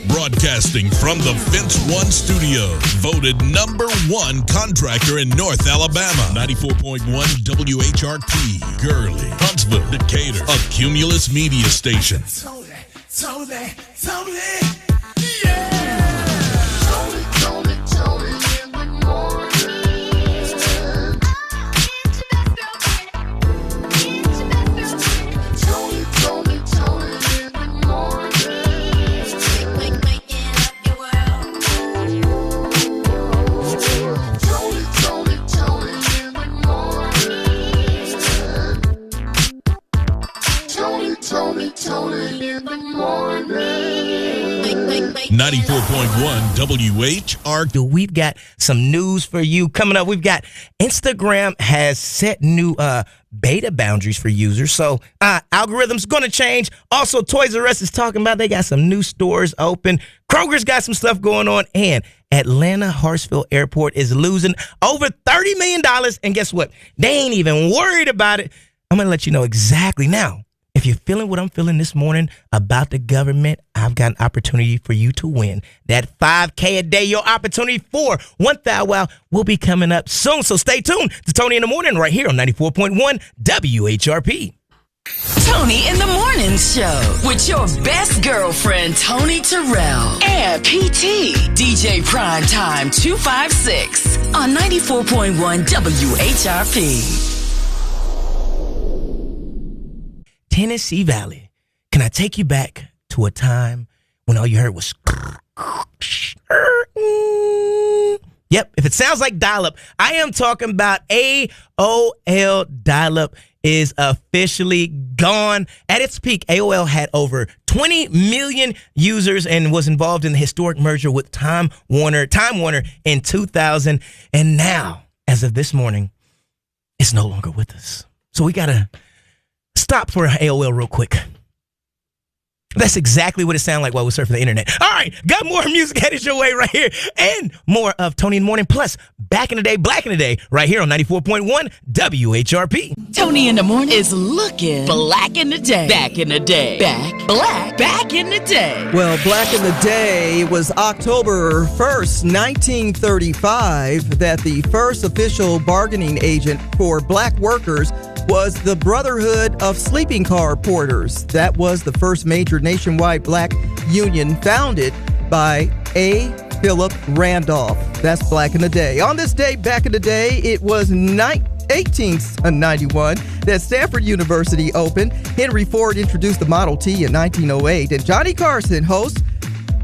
Broadcasting from the Fence One Studio. Voted #1 contractor in North Alabama. 94.1 WHRP. Gurley, Huntsville, Decatur. A Cumulus media station. Toni. Toni in the morning. 94.1 WHRP. We've got some news for you coming up. We've got Instagram has set new beta boundaries for users. So algorithms going to change. Also, Toys R Us is talking about they got some new stores open. Kroger's got some stuff going on. And Atlanta Hartsfield Airport is losing over $30 million. And guess what? They ain't even worried about it. I'm going to let you know exactly now. If you're feeling what I'm feeling this morning about the government, I've got an opportunity for you to win. That $5K a day, your opportunity for 1,000 Wow will be coming up soon. So stay tuned to Toni in the Morning right here on 94.1 WHRP. Toni in the Morning Show with your best girlfriend, Toni Terrell, and PT, DJ Primetime 256 on 94.1 WHRP. Tennessee Valley. Can I take you back to a time when all you heard was Yep, if it sounds like dial-up, I am talking about AOL dial-up is officially gone. At its peak, AOL had over 20 million users and was involved in the historic merger with Time Warner in 2000. And now, as of this morning, it's no longer with us. So we got to stop for AOL real quick. That's exactly what it sounded like while we surfing the internet. All right, got more music headed your way right here. And more of Toni in the Morning. Plus, Back in the Day, Black in the Day, right here on 94.1 WHRP. Toni in the Morning is looking black in the day. Back in the day. Back in the day. Well, Black in the Day was October 1st, 1935, that the first official bargaining agent for black workers was the Brotherhood of Sleeping Car Porters. That was the first major nationwide black union founded by A. Philip Randolph. That's Black in the Day. On this day, back in the day, it was 1891 that Stanford University opened. Henry Ford introduced the Model T in 1908, and Johnny Carson hosts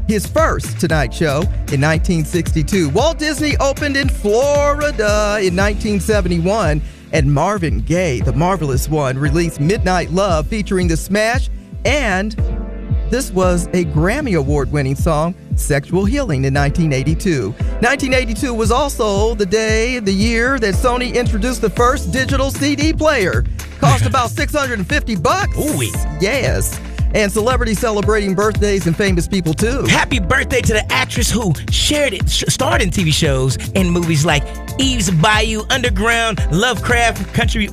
his first Tonight Show in 1962. Walt Disney opened in Florida in 1971. And Marvin Gaye, the Marvelous One, released Midnight Love featuring The Smash. And this was a Grammy Award-winning song, Sexual Healing, in 1982. 1982 was also the year that Sony introduced the first digital CD player. Cost about $650. Ooh. Yes. And celebrities celebrating birthdays and famous people, too. Happy birthday to the actress who starred in TV shows and movies like Eve's Bayou, Underground, Lovecraft Country,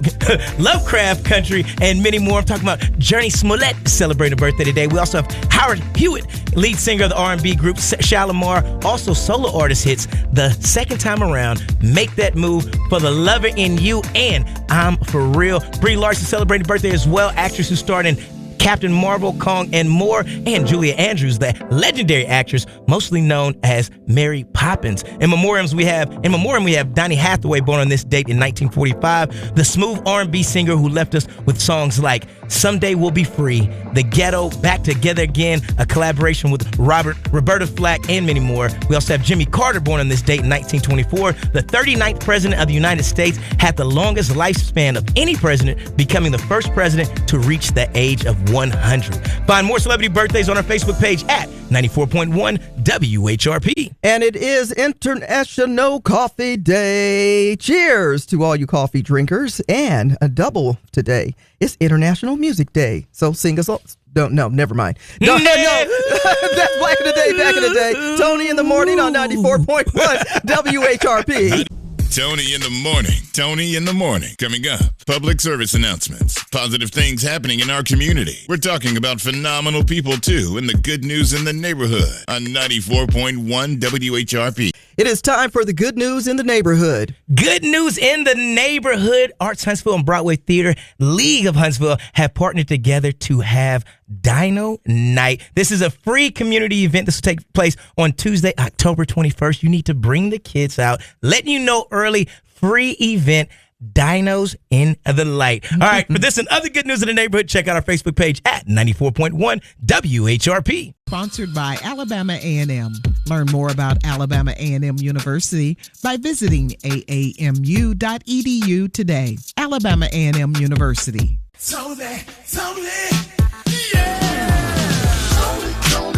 and many more. I'm talking about Journey Smollett celebrating a birthday today. We also have Howard Hewitt, lead singer of the R&B group Shalimar, also solo artist hits the second time around, Make That Move, For the Lover in You, and I'm For Real. Brie Larson celebrating birthday as well, actress who starred in Captain Marvel, Kong, and more, and Julia Andrews, the legendary actress, mostly known as Mary Poppins. In memoriam, we have Donny Hathaway, born on this date in 1945, the smooth R&B singer who left us with songs like Someday We'll Be Free, The Ghetto, Back Together Again, a collaboration with Roberta Flack, and many more. We also have Jimmy Carter, born on this date in 1924, the 39th president of the United States, had the longest lifespan of any president, becoming the first president to reach the age of 100. Find more celebrity birthdays on our Facebook page at 94.1 WHRP. And it is International Coffee Day. Cheers to all you coffee drinkers. And a double today. It's International Music Day. So sing us all. No, never mind. No. That's Black in the Day, Back in the Day. Toni in the Morning on 94.1 WHRP. Toni in the morning. Toni in the morning. Coming up, public service announcements, positive things happening in our community. We're talking about phenomenal people, too, and the good news in the neighborhood on 94.1 WHRP. It is time for the good news in the neighborhood. Good news in the neighborhood. Arts Huntsville and Broadway Theater League of Huntsville have partnered together to have Dino Night. This is a free community event. This will take place on Tuesday, October 21st. You need to bring the kids out. Letting you know early, free event. Dinos in the light. All right, for this and other good news in the neighborhood, check out our Facebook page at 94.1 WHRP. Sponsored by Alabama A&M. Learn more about Alabama A&M University by visiting aamu.edu today. Alabama A&M University. Toni, yeah. Toni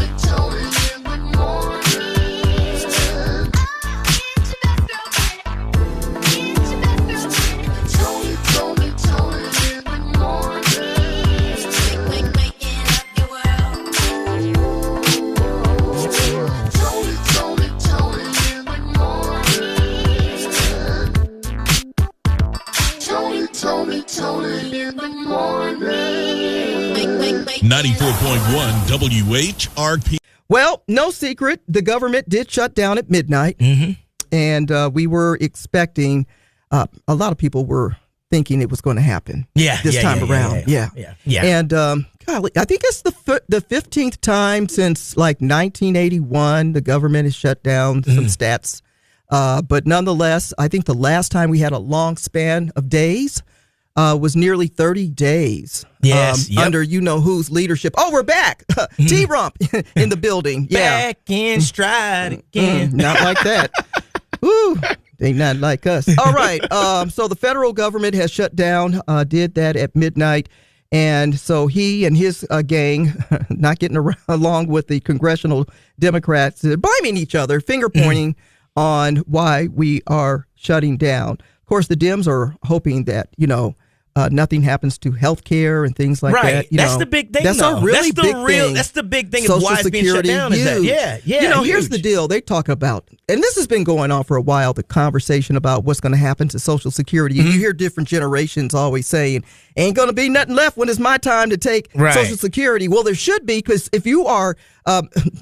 in the morning. Toni in the morning. 94.1 WHRP. Well, no secret, the government did shut down at midnight. And we were expecting, a lot of people were thinking it was going to happen this time around. Yeah. And golly, I think it's the 15th time since like 1981 the government has shut down some stats. But nonetheless, I think the last time we had a long span of days was nearly 30 days under you-know-who's leadership. Oh, we're back. T-Rump in the building. Yeah. Back in stride again. Not like that. Woo. They not like us. All right. So the federal government has shut down, did that at midnight. And so he and his gang, not getting along with the congressional Democrats, they're blaming each other, finger pointing on why we are shutting down. Of course, the Dems are hoping that, nothing happens to health care and things like that. That's the big thing, That's a really big thing. That's the big thing Social of why it's being shut down. Huge. Is that, here's the deal. They talk about, and this has been going on for a while, the conversation about what's going to happen to Social Security. And you hear different generations always saying, ain't going to be nothing left when it's my time to take Social Security. Well, there should be, because if you are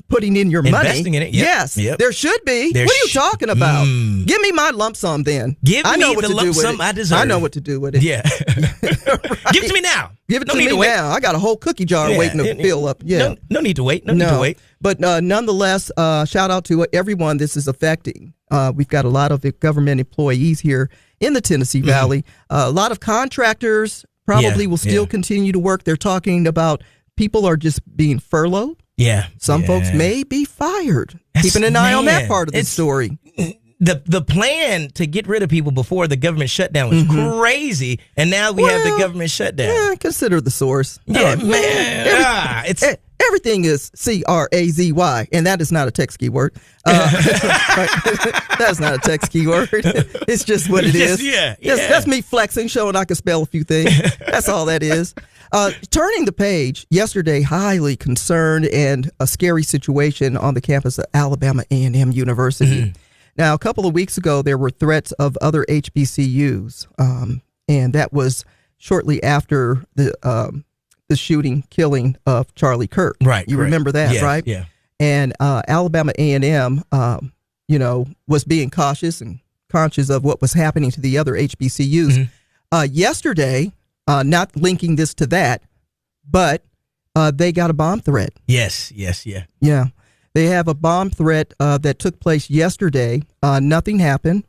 putting in your investing money, in it, yes, there should be. What are you talking about? Give me my lump sum then. Give me the lump sum I deserve. I know what to do with it. Yeah. Give it to me now. Give it to me now. I got a whole cookie jar waiting to fill up. Yeah. No need to wait. No need to wait. But nonetheless, shout out to everyone this is affecting. We've got a lot of the government employees here in the Tennessee Valley. A lot of contractors probably will still continue to work. They're talking about people are just being furloughed. Yeah. Some folks may be fired. Keeping an eye on that part of the story. The plan to get rid of people before the government shutdown was crazy, and now we have the government shutdown. Yeah, consider the source. Yeah, man. Everything is CRAZY, and that is not a text keyword. That's not a text keyword. It's just what it is. That's me flexing, showing I can spell a few things. That's all that is. Turning the page, yesterday, highly concerned and a scary situation on the campus of Alabama A&M University. Now, a couple of weeks ago, there were threats of other HBCUs, and that was shortly after the killing of Charlie Kirk. Right. You remember that, right? Yeah. And Alabama A&M, was being cautious and conscious of what was happening to the other HBCUs. Yesterday, not linking this to that, but they got a bomb threat. Yes. Yeah. They have a bomb threat that took place yesterday. Nothing happened.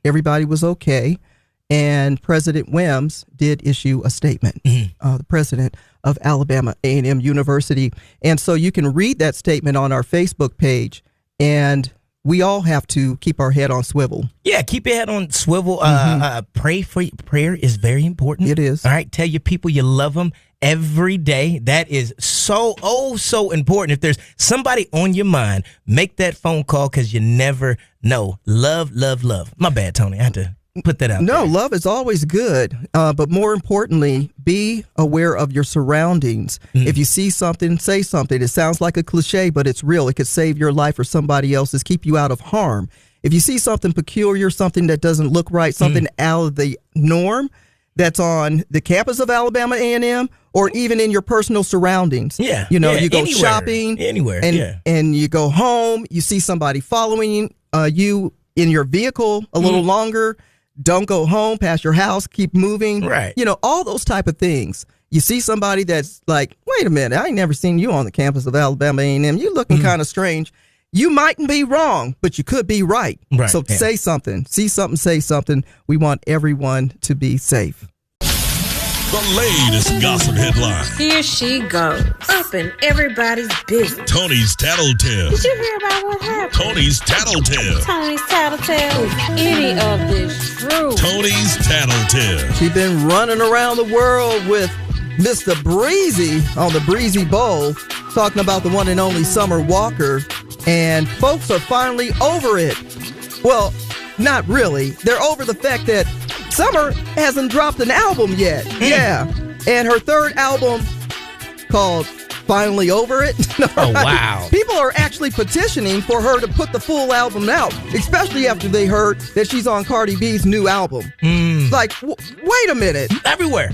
Everybody was okay. And President Wims did issue a statement, the president of Alabama A&M University. And so you can read that statement on our Facebook page. And we all have to keep our head on swivel. Yeah, keep your head on swivel. Pray for prayer is very important. It is. All right, tell your people you love them every day. That is so important. If there's somebody on your mind, make that phone call, because you never know. Love. My bad, Toni. I had to put that out there. Love is always good. But more importantly, be aware of your surroundings. If you see something, say something. It sounds like a cliche, but it's real. It could save your life or somebody else's, keep you out of harm. If you see something peculiar, something that doesn't look right, something out of the norm that's on the campus of Alabama A&M or even in your personal surroundings. Yeah. You know, yeah, you go anywhere, shopping. Anywhere. And you go home, you see somebody following you in your vehicle a little longer. Don't go home past your house. Keep moving. Right. You know, all those type of things. You see somebody that's like, wait a minute, I ain't never seen you on the campus of Alabama A&M. You looking kind of strange. You mightn't be wrong, but you could be right. So say something. See something, say something. We want everyone to be safe. The latest gossip headline. Here she goes, up in everybody's business. Tony's Tattletale. Did you hear about what happened? Tony's Tattletale. Tony's Tattletale. Is any of this true? Tony's Tattletale. She's been running around the world with Mr. Breezy on the Breezy Bowl, talking about the one and only Summer Walker, and folks are finally over it. Well, not really. They're over the fact that Summer hasn't dropped an album yet. Yeah. And her third album, called Finally Over It. Oh, wow. People are actually petitioning for her to put the full album out, especially after they heard that she's on Cardi B's new album. Like, wait a minute. Everywhere.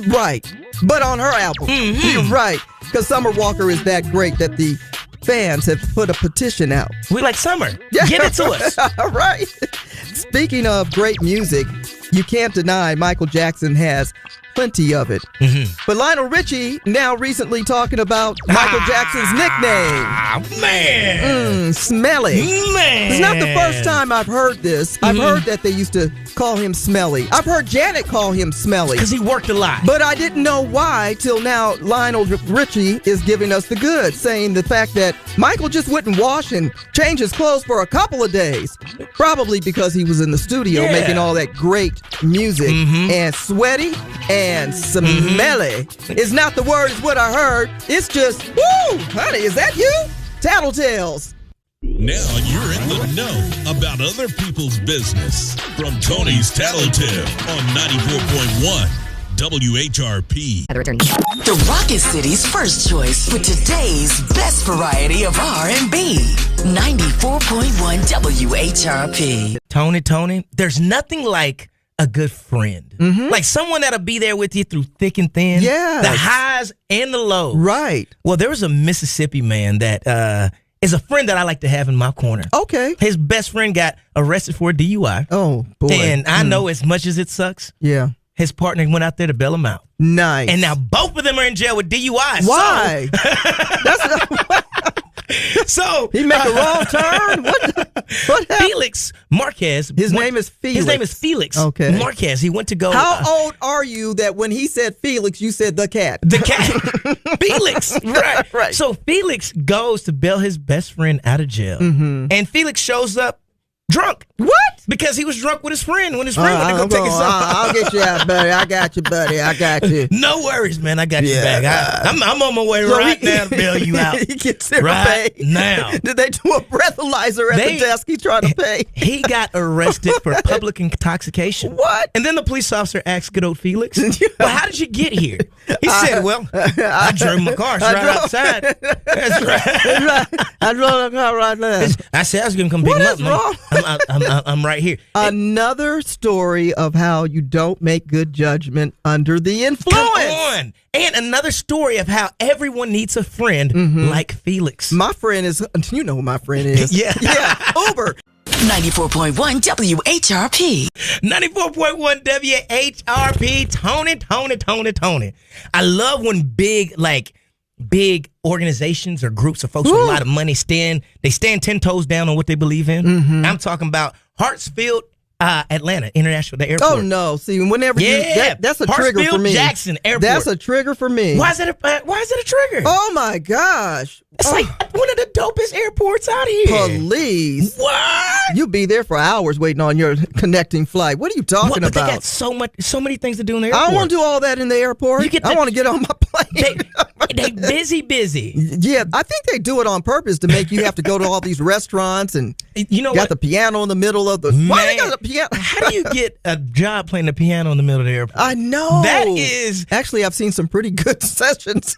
Right. But on her album. You're right. Because Summer Walker is that great that the fans have put a petition out. We like Summer. Get it to us. All right. Speaking of great music, you can't deny Michael Jackson has plenty of it. But Lionel Richie now recently talking about Michael Jackson's nickname. Man. Smelly. Man. It's not the first time I've heard this. I've heard that they used to call him Smelly. I've heard Janet call him Smelly. Because he worked a lot. But I didn't know why till now Lionel Richie is giving us the goods, saying the fact that Michael just wouldn't wash and change his clothes for a couple of days. Probably because he was in the studio making all that great music and sweaty and smelly. It's not the word, is what I heard. It's just, woo, honey, is that you? Tattletales. Now you're in the know about other people's business. From Tony's Tattletale on 94.1 WHRP. The Rocket City's first choice for today's best variety of R&B. 94.1 WHRP. Tony, there's nothing like a good friend. Like someone that'll be there with you through thick and thin. Yes. The highs and the lows. Right. Well, there was a Mississippi man that is a friend that I like to have in my corner. Okay. His best friend got arrested for a DUI. Oh, boy. And I know as much as it sucks, Yeah. his partner went out there to bail him out. Nice. And now both of them are in jail with DUI. Why? So He make a wrong turn? What happened? Felix Marquez. His name is Felix. His name is Felix Okay. Marquez. He went to go. How old are you that when he said Felix, you said the cat? The cat. Felix. Right. Right. So Felix goes to bail his best friend out of jail. And Felix shows up drunk. What? Because he was drunk with his friend when his friend went to go take his son. I'll get you out, buddy. I got you, buddy. I got you. No worries, man. I got you Yeah, back. I'm on my way So right now to bail you out. He gets there Right to pay. now. Did they do a breathalyzer at the desk? He tried to pay. He got arrested for public intoxication. What? And then the police officer asked good old Felix, well, how did you get here? He said, well, I drove my car right outside. That's right. I drove the car right there. I said I was going to come pick What him is up. wrong? I'm right here. Another story of how you don't make good judgment under the influence. Come on. And another story of how everyone needs a friend like Felix. My friend is, you know who my friend is. Yeah. Uber. 94.1 WHRP. 94.1 WHRP. Tony. I love when big organizations or groups of folks with a lot of money stand 10 toes down on what they believe in. I'm talking about Hartsfield, Atlanta International Airport. Oh no! See, whenever that's a trigger for me. Jackson Airport. That's a trigger for me. Why is it a trigger? Oh my gosh! It's like one of the dopest airports out here. Police. What? You be there for hours waiting on your connecting flight. What are you talking But about? they got so many things to do in the airport. I don't want to do all that in the airport. I want to get on my plane. They busy. Yeah, I think they do it on purpose to make you have to go to all these restaurants and got the piano in the middle of the. Why they got the piano? How do you get a job playing the piano in the middle of the airport? I know. That is actually, I've seen some pretty good sessions.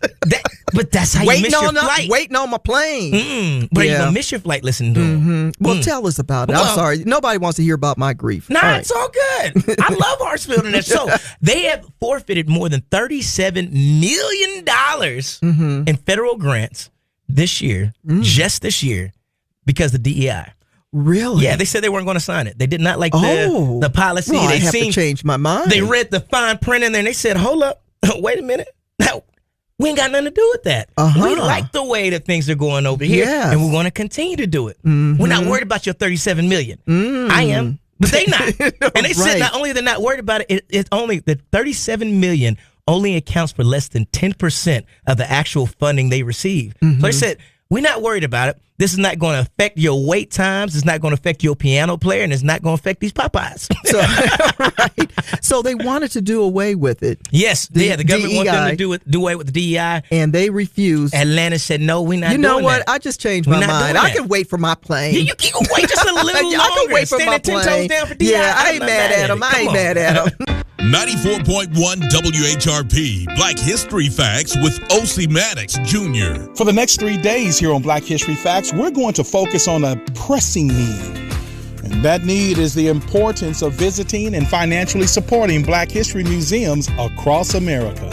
But that's how you miss your flight. Waiting on my plane. But you gonna miss your flight listening to them. Well, tell us about about it. Well, I'm sorry. Nobody wants to hear about my grief. Nah, All right. it's all good. I love Hartsfield and that. So they have forfeited more than $37 million in federal grants this year, just this year, because of DEI. Really? Yeah, they said they weren't going to sign it. They did not like the policy. Well, they I have to change my mind. They read the fine print in there and they said, hold up, wait a minute. No, we ain't got nothing to do with that. We like the way that things are going over here, and we want to continue to do it. We're not worried about your $37 million. I am, but they not. And they said not only they're not worried about it, it's only the $37 million only accounts for less than 10% of the actual funding they receive. So they said, we're not worried about it. This is not going to affect your wait times. It's not going to affect your piano player, and it's not going to affect these Popeyes. So they wanted to do away with it. Yes, the government DEI, wanted them to do away with the DEI. And they refused. Atlanta said, no, we're not doing that. You know what? I just changed my mind. I can wait for my plane. Yeah, you can wait just a little longer. I can wait for my plane. 10 toes down for DEI. Yeah, I ain't mad at him. I ain't mad at him. 94.1 WHRP Black History Facts with O.C. Maddox Jr. For the next 3 days here on Black History Facts, we're going to focus on a pressing need. And that need is the importance of visiting and financially supporting Black history museums across America.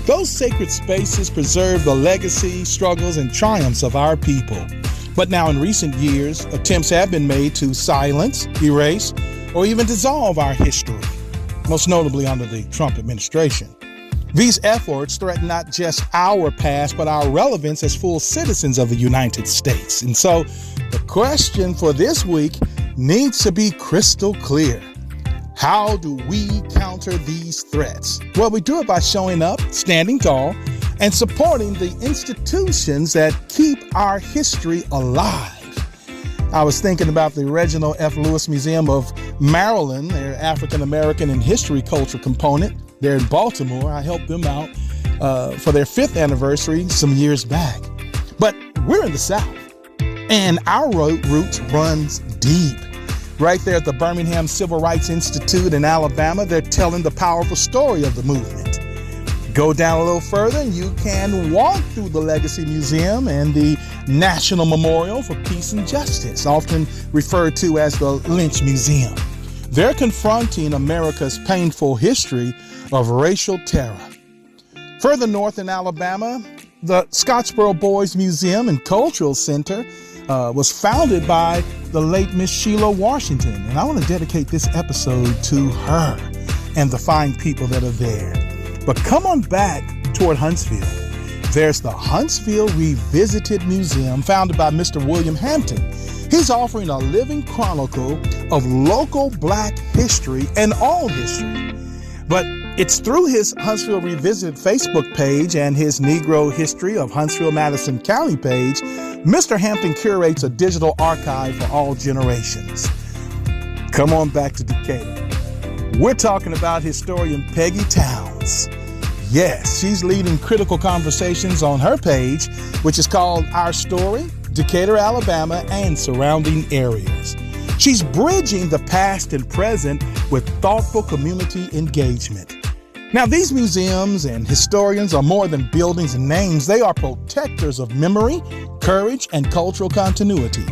Those sacred spaces preserve the legacy, struggles, and triumphs of our people. But now in recent years, attempts have been made to silence, erase, or even dissolve our history, most notably under the Trump administration. These efforts threaten not just our past, but our relevance as full citizens of the United States. And so the question for this week needs to be crystal clear. How do we counter these threats? Well, we do it by showing up, standing tall, and supporting the institutions that keep our history alive. I was thinking about the Reginald F. Lewis Museum of Maryland, their African American and history culture component. They're in Baltimore. I helped them out for their 5th anniversary some years back. But we're in the South, and our roots runs deep. Right there at the Birmingham Civil Rights Institute in Alabama, they're telling the powerful story of the movement. Go down a little further and you can walk through the Legacy Museum and the National Memorial for Peace and Justice, often referred to as the Lynch Museum. They're confronting America's painful history of racial terror. Further north in Alabama, the Scottsboro Boys Museum and Cultural Center was founded by the late Miss Sheila Washington. And I want to dedicate this episode to her and the fine people that are there. But come on back toward Huntsville. There's the Huntsville Revisited Museum, founded by Mr. William Hampton. He's offering a living chronicle of local Black history and all history. But it's through his Huntsville Revisited Facebook page and his Negro History of Huntsville-Madison County page, Mr. Hampton curates a digital archive for all generations. Come on back to Decatur. We're talking about historian Peggy Towns. Yes, she's leading critical conversations on her page, which is called Our Story, Decatur, Alabama, and Surrounding Areas. She's bridging the past and present with thoughtful community engagement. Now, these museums and historians are more than buildings and names. They are protectors of memory, courage, and cultural continuity.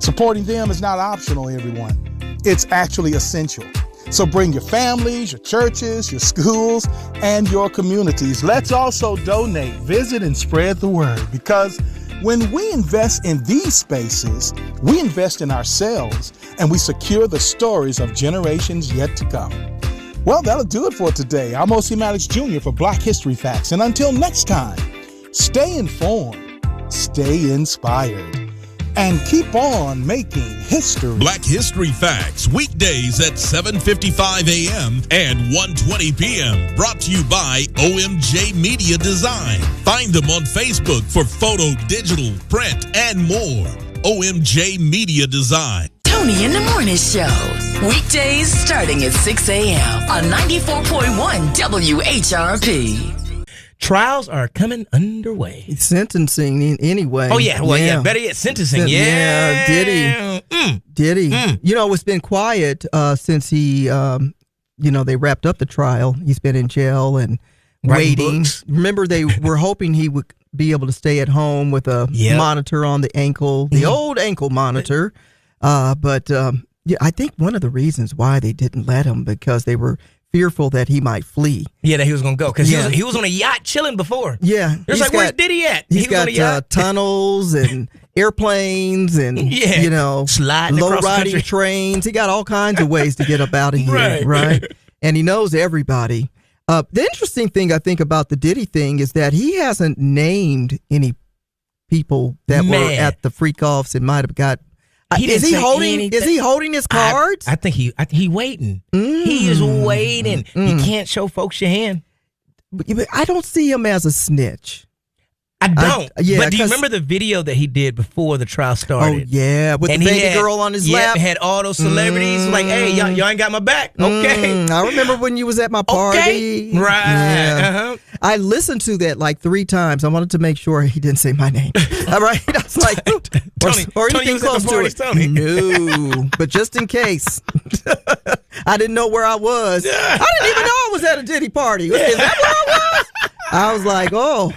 Supporting them is not optional, everyone. It's actually essential. So bring your families, your churches, your schools, and your communities. Let's also donate, visit, and spread the word, because when we invest in these spaces, we invest in ourselves and we secure the stories of generations yet to come. Well, that'll do it for today. I'm O.C. Maddox Jr. for Black History Facts. And until next time, stay informed, stay inspired, and keep on making history. Black History Facts, weekdays at 7:55 a.m. and 1:20 p.m. Brought to you by OMJ Media Design. Find them on Facebook for photo, digital, print, and more. OMJ Media Design. Toni in the Morning Show. Weekdays starting at 6 a.m. on 94.1 WHRP. Trials are coming underway. Sentencing anyway. Oh, yeah. Well, yeah. Better yet, sentencing. Yeah. Diddy. You know, it's been quiet since he, they wrapped up the trial. He's been in jail and waiting. Books. Remember, they were hoping he would be able to stay at home with a monitor on the ankle, the old ankle monitor. But yeah, I think one of the reasons why they didn't let him because they were fearful that he might flee. Yeah, that he was going to go because he was on a yacht chilling before. Yeah. It's like, where's Diddy at? He's got tunnels and airplanes and, sliding low across the riding country. trains. He got all kinds of ways to get up out of here, right? And he knows everybody. The interesting thing I think about the Diddy thing is that he hasn't named any people that were at the freak-offs and might have got. Is he holding his cards? I think he waiting. He is waiting. You can't show folks your hand. But I don't see him as a snitch. I don't. But do you remember the video that he did before the trial started? Oh, yeah. With the baby girl on his lap. Yeah, had all those celebrities like, hey, y'all ain't got my back. Okay. I remember when you was at my party. Okay. Right. Yeah. I listened to that like 3 times. I wanted to make sure he didn't say my name. All right. I was like, or anything close to it. Tony. No. But just in case. I didn't know where I was. I didn't even know I was at a Diddy party. Is that where I was? I was like, oh.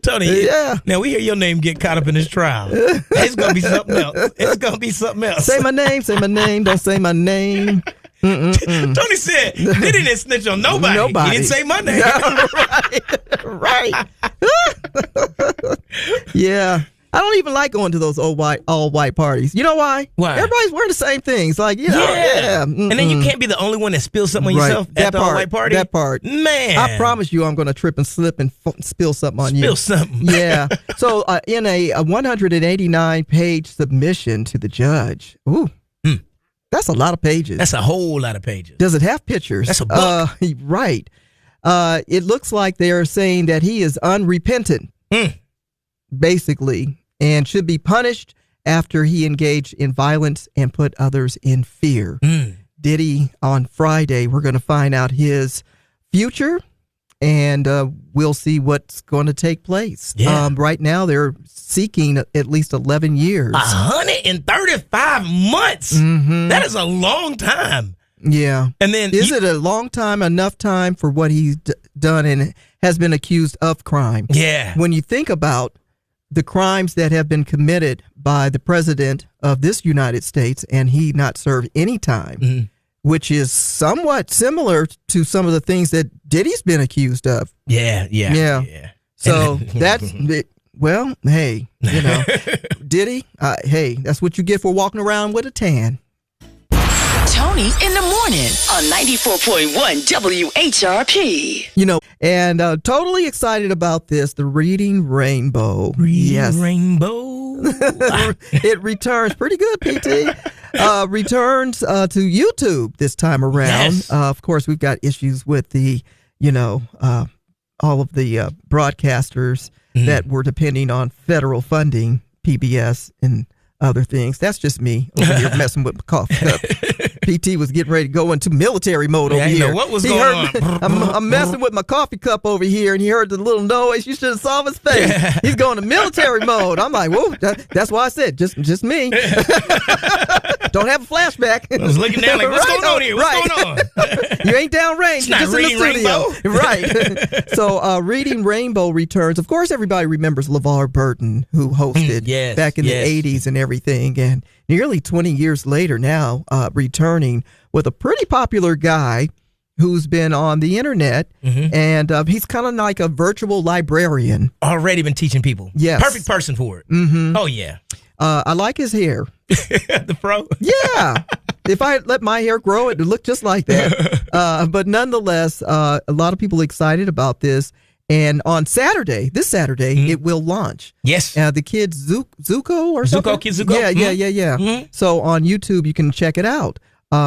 Tony, yeah. Now we hear your name get caught up in this trial. It's going to be something else. It's going to be something else. Say my name. Don't say my name. Tony said, Diddy didn't snitch on nobody. He didn't say my name. Right. Yeah. I don't even like going to those all white parties. You know why? Why? Everybody's wearing the same things. Like, yeah. And then you can't be the only one that spills something on yourself at the all white party. That part. Man. I promise you I'm going to trip and slip and spill something on you. Spill something. Yeah. So in a 189-page submission to the judge. Ooh. That's a lot of pages. That's a whole lot of pages. Does it have pictures? That's a book. Right. It looks like they're saying that he is unrepentant. Basically, and should be punished after he engaged in violence and put others in fear. Diddy, on Friday, we're going to find out his future, and we'll see what's going to take place. Yeah. Right now, they're seeking at least 11 years. 135 months. That is a long time. Yeah. And then is it a long time, enough time for what he's done and has been accused of crime? Yeah. When you think about the crimes that have been committed by the president of this United States and he not served any time, which is somewhat similar to some of the things that Diddy's been accused of. Yeah. So that's, well, hey, Diddy, hey, that's what you get for walking around with a tan. Tony in the morning on 94.1 WHRP. And totally excited about this, the Reading Rainbow. Rainbow. It returns pretty good, PT. Returns to YouTube this time around. Yes. Of course, we've got issues with the, all of the broadcasters that were depending on federal funding, PBS and other things. That's just me over here messing with my coffee cup. PT was getting ready to go into military mode over here. What was going on? I'm messing with my coffee cup over here, and he heard the little noise. You should have saw his face. He's going to military mode. I'm like, whoa, that's why I said, just me. Don't have a flashback. I was looking down like, what's going on here? What's going on? You ain't downrange. You're just in the studio. Right. So Reading Rainbow returns. Of course, everybody remembers LeVar Burton, who hosted back in the 80s and everything. And nearly 20 years later now, returning with a pretty popular guy who's been on the internet. And he's kind of like a virtual librarian. Already been teaching people. Yes. Perfect person for it. Oh, yeah. I like his hair. The fro? Yeah. If I let my hair grow, it would look just like that. But nonetheless, a lot of people excited about this. And on this Saturday, it will launch. Yes. The kids Zuko or something? Kid Zuko. Yeah. So on YouTube, you can check it out.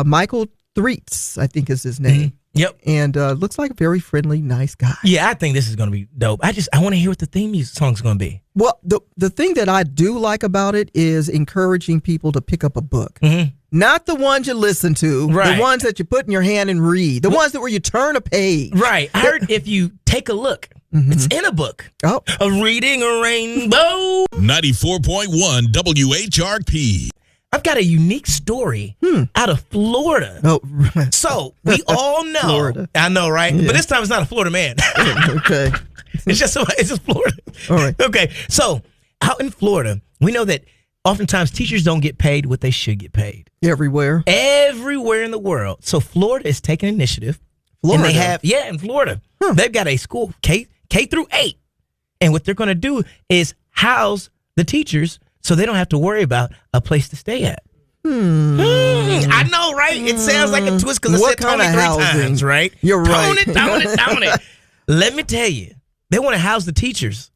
Michael Threets, I think is his name. Yep. And looks like a very friendly, nice guy. Yeah, I think this is going to be dope. I want to hear what the theme music song's going to be. Well, the thing that I do like about it is encouraging people to pick up a book. Not the ones you listen to, the ones that you put in your hand and read, the ones that where you turn a page. Right. I heard if you take a look, it's in a book. Oh. A Reading a Rainbow. 94.1 WHRP. I've got a unique story out of Florida. Oh, so we all know. Florida. I know, right? Yeah. But this time it's not a Florida man. Okay. It's just Florida. All right. Okay. So out in Florida, we know that oftentimes teachers don't get paid what they should get paid. Everywhere in the world. So Florida is taking initiative. Florida? And they have, in Florida. They've got a school K through 8. And what they're going to do is house the teachers so they don't have to worry about a place to stay at. I know, right? It sounds like a twist because I said Toni 3 times, right? You're right. Toni. Let me tell you, they want to house the teachers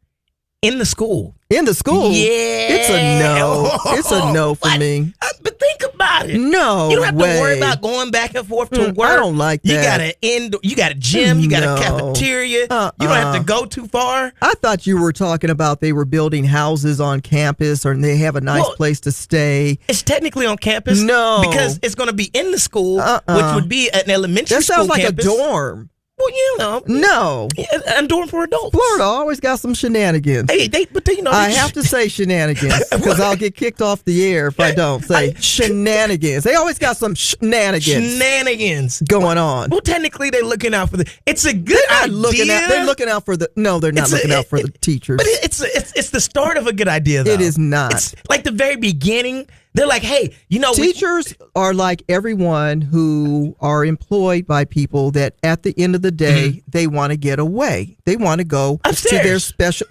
in the school. In the school? Yeah. It's a no. It's a no for me. But think about it. No You don't have way. to worry about going back and forth to work. I don't like that. You got a gym, you got a cafeteria. You don't have to go too far. I thought you were talking about they were building houses on campus or they have a nice place to stay. It's technically on campus. No. Because it's going to be in the school, which would be an elementary school That sounds like campus. a dorm. Well, you know. No. A dorm for adults. Florida always got some shenanigans. Hey, I have to say shenanigans because I'll get kicked off the air if I don't say shenanigans. They always got some shenanigans going on. Well, technically, they're looking out for it's a good idea. They're looking out for no, they're not looking out for the teachers. But it's the start of a good idea, though. It is not. It's like the very beginning. They're like, hey, teachers are like everyone who are employed by people that at the end of the day, they want to get away. They want to go upstairs to their special.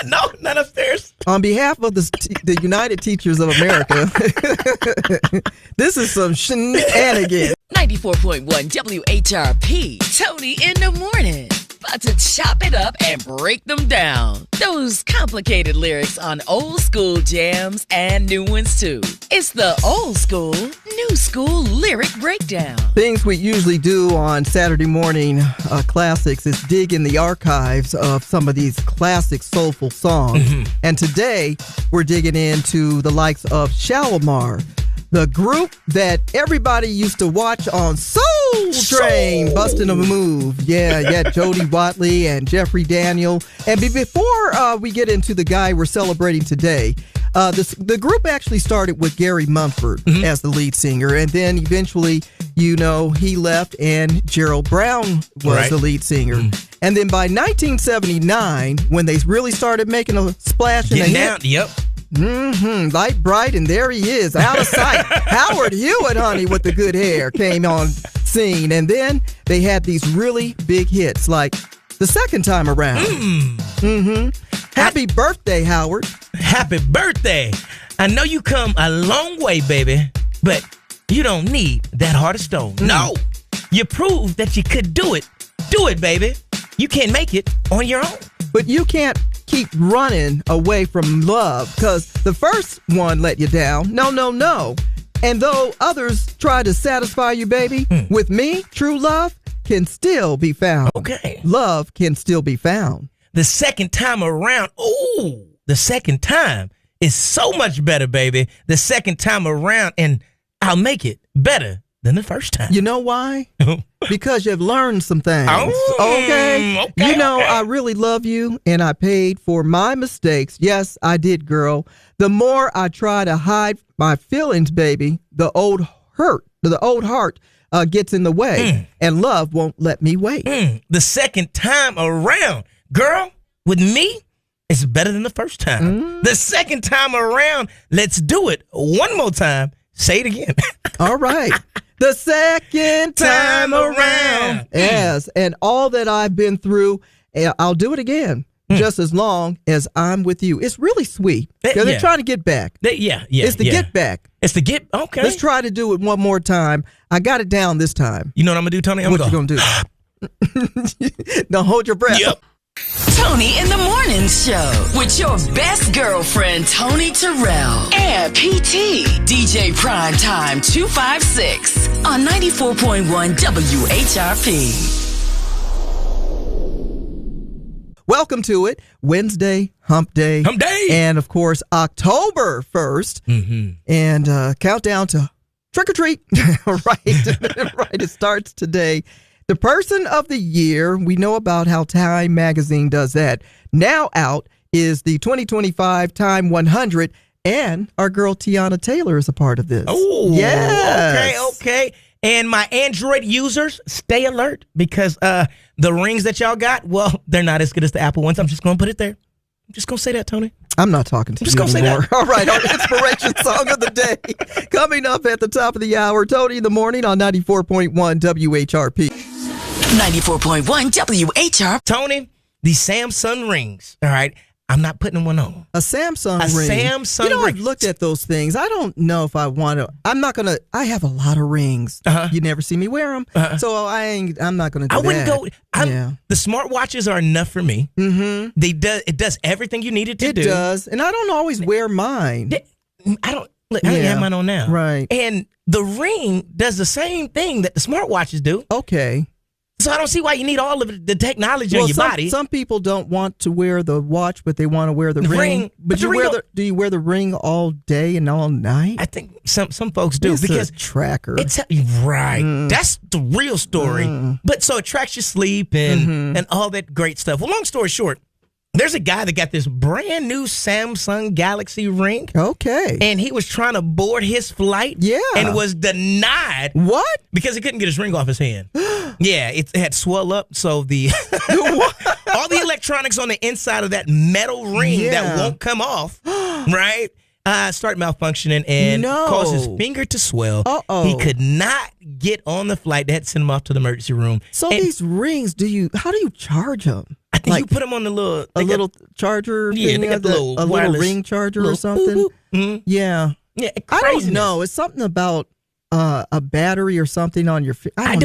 No, not upstairs. On behalf of the United Teachers of America, this is some shenanigans. 94.1 WHRP, Toni in the morning. About to chop it up and break them down. Those complicated lyrics on old school jams and new ones too. It's the old school, new school lyric breakdown. Things we usually do on Saturday morning classics is dig in the archives of some of these classic soulful songs. And today we're digging into the likes of Shalimar, the group that everybody used to watch on Soul Train, busting a move. Yeah, Jody Watley and Jeffrey Daniel. And before we get into the guy we're celebrating today, the group actually started with Gary Mumford as the lead singer, and then eventually, he left and Gerald Brown was the lead singer. And then by 1979, when they really started making a splash in the hit, light bright, and there he is, out of sight. Howard Hewitt, honey, with the good hair, came on scene. And then they had these really big hits, like The Second Time Around. Happy birthday, Howard. Happy birthday. I know you come a long way, baby, but you don't need that heart of stone. No. You proved that you could do it. Do it, baby. You can't make it on your own. But you can't keep running away from love because the first one let you down. No. And though others try to satisfy you, baby, with me, true love can still be found. Okay. Love can still be found. The second time around, the second time is so much better, baby. The second time around, and I'll make it better than the first time. You know why? Because you've learned some things. Okay. I really love you, and I paid for my mistakes. Yes, I did, girl. The more I try to hide my feelings, baby, the old heart gets in the way, and love won't let me wait. The second time around, girl, with me, it's better than the first time. The second time around, let's do it one more time. Say it again. All right. The second time around. Yes. And all that I've been through, I'll do it again. Just as long as I'm with you. It's really sweet. They're trying to get back. It's the get back. It's the get. Okay. Let's try to do it one more time. I got it down this time. You know what I'm going to do, Toni? What you going to do? Now hold your breath. Yep. Toni in the Morning Show with your best girlfriend, Toni Terrell, and PT, DJ Primetime 256 on 94.1 WHRP. Welcome to it. Wednesday, Hump Day. Hump Day. And, of course, October 1st. And countdown to trick or treat. Right. It starts today. The person of the year, we know about how Time Magazine does that. Now out is the 2025 Time 100, and our girl Tiana Taylor is a part of this. Oh, yes. Okay. And my Android users, stay alert because the rings that y'all got, well, they're not as good as the Apple ones. I'm just going to put it there. just going to say that, Tony. I'm not talking to I'm just you gonna say anymore. that. All right, our inspiration song of the day coming up at the top of the hour. Tony in the morning on 94.1 WHRP. 94.1 WHRP. Tony, the Samsung rings. All right. I'm not putting one on. A Samsung A ring. Samsung You know, ring. I've looked at those things. I don't know if I want to. I'm not going to. I have a lot of rings. You never see me wear them. So I'm not going to do that. I wouldn't go. Yeah. The smartwatches are enough for me. Mm-hmm. It does everything you need it to do. It does. And I don't always wear mine. I don't have mine on now. Right. And the ring does the same thing that the smartwatches do. Okay. So I don't see why you need all of the technology on your body. Some people don't want to wear the watch, but they want to wear the ring. But do you wear the ring all day and all night? I think some folks do because a tracker. It's right. That's the real story. But so it tracks your sleep and all that great stuff. Well, long story short, there's a guy that got this brand new Samsung Galaxy ring. Okay. And he was trying to board his flight. Yeah. And was denied. What? Because he couldn't get his ring off his hand. Yeah, it had swelled up. So all the electronics on the inside of that metal ring that won't come off, right? Started malfunctioning and caused his finger to swell. He could not get on the flight. They had to send him off to the emergency room. So these rings, how do you charge them? I think you put them on the little charger. Yeah, thing, they got the little ring charger or something. Boop, boop. Yeah, craziness. I don't know. It's something about a battery or something on your. I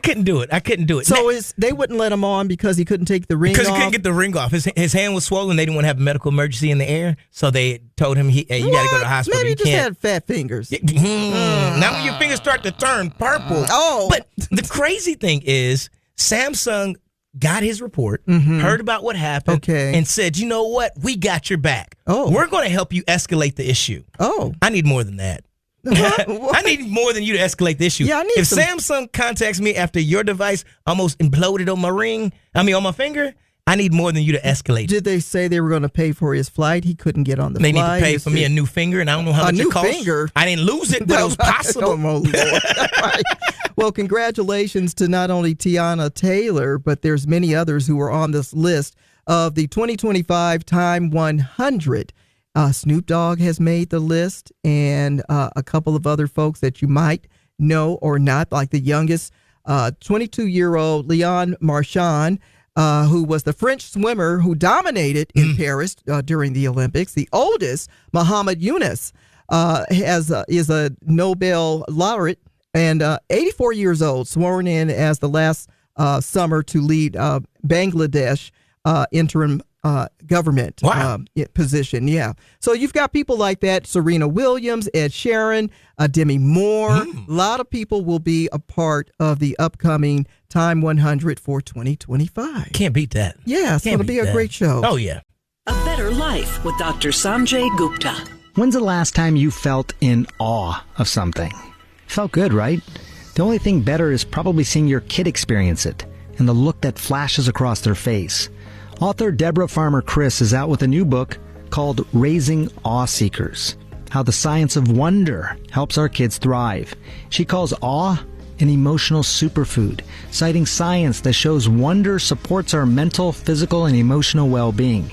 couldn't do it. So they wouldn't let him on because he couldn't take the ring off? Because he couldn't get the ring off. His hand was swollen. They didn't want to have a medical emergency in the air, so they told him, you got to go to the hospital. Maybe he just had fat fingers. Now when your fingers start to turn purple. But the crazy thing is, Samsung got his report, heard about what happened, and said, you know what? We got your back. We're going to help you escalate the issue. I need more than that. I need more than you to escalate the issue. Yeah, if Samsung contacts me after your device almost imploded on on my finger, I need more than you to escalate. Did they say they were going to pay for his flight? He couldn't get on the flight. They need to pay for me a new finger, and I don't know how much it costs. A new finger? I didn't lose it, but it was possible. Lord. Right. Well, congratulations to not only Tiana Taylor, but there's many others who are on this list of the 2025 Time 100. Snoop Dogg has made the list, and a couple of other folks that you might know or not, like the youngest 22-year-old Leon Marchand, who was the French swimmer who dominated in Paris during the Olympics. The oldest, Muhammad Yunus, is a Nobel laureate and 84 years old, sworn in as the last summer to lead Bangladesh interim government position. Yeah. So you've got people like that, Serena Williams, Ed Sheeran, Demi Moore. A lot of people will be a part of the upcoming Time 100 for 2025. Can't beat that. Yeah, it's going to be a great show. Oh, yeah. A Better Life with Dr. Sanjay Gupta. When's the last time you felt in awe of something? Felt good, right? The only thing better is probably seeing your kid experience it and the look that flashes across their face. Author Deborah Farmer Chris is out with a new book called Raising Awe Seekers, How the Science of Wonder Helps Our Kids Thrive. She calls awe an emotional superfood, citing science that shows wonder supports our mental, physical, and emotional well-being.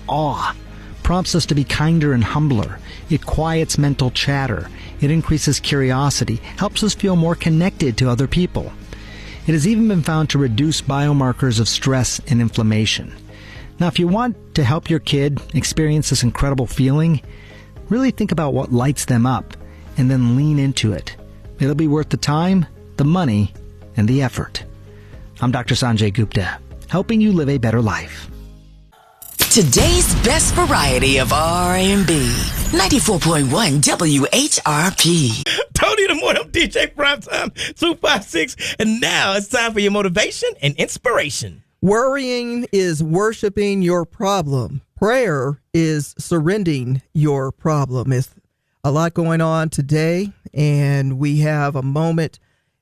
Awe prompts us to be kinder and humbler. It quiets mental chatter. It increases curiosity, helps us feel more connected to other people. It has even been found to reduce biomarkers of stress and inflammation. Now, if you want to help your kid experience this incredible feeling, really think about what lights them up and then lean into it. It'll be worth the time, the money, and the effort. I'm Dr. Sanjay Gupta, helping you live a better life. Today's best variety of R&B. 94.1 WHRP. Tony in the morning, I'm DJ Primetime 256. And now it's time for your motivation and inspiration. Worrying is worshiping your problem. Prayer is surrendering your problem. It's a lot going on today, and we have a moment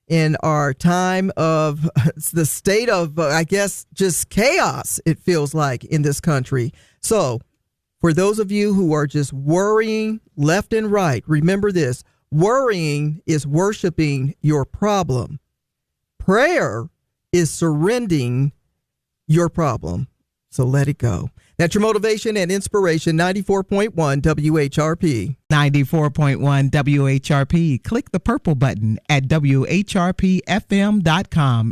in our time of the state of, I guess, just chaos, it feels like, in this country. So for those of you who are just worrying left and right, remember this. Worrying is worshiping your problem. Prayer is surrendering your problem. So let it go. That's your motivation and inspiration, 94.1 WHRP. 94.1 WHRP. Click the purple button at WHRPFM.com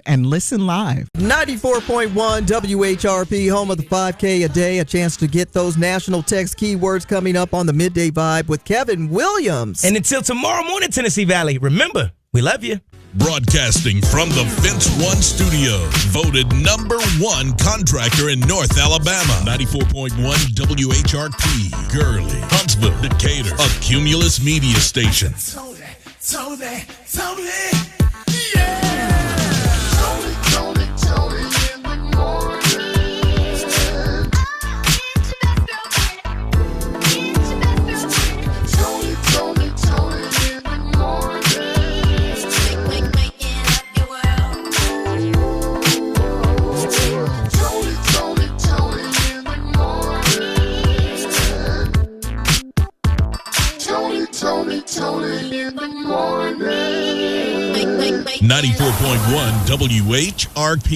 and listen live. 94.1 WHRP, home of the 5K a day. A chance to get those national text keywords coming up on the Midday Vibe with Kevin Williams. And until tomorrow morning, Tennessee Valley, remember, we love you. Broadcasting from the Fence One studio, voted #1 contractor in North Alabama. 94.1 WHRP, Gurley, Huntsville, Decatur, a Cumulus media station. Tony, yeah! Tony in the morning. Tony in the morning. Waking up your world. Tony in the morning. Tony in the morning. 94.1 WHRP.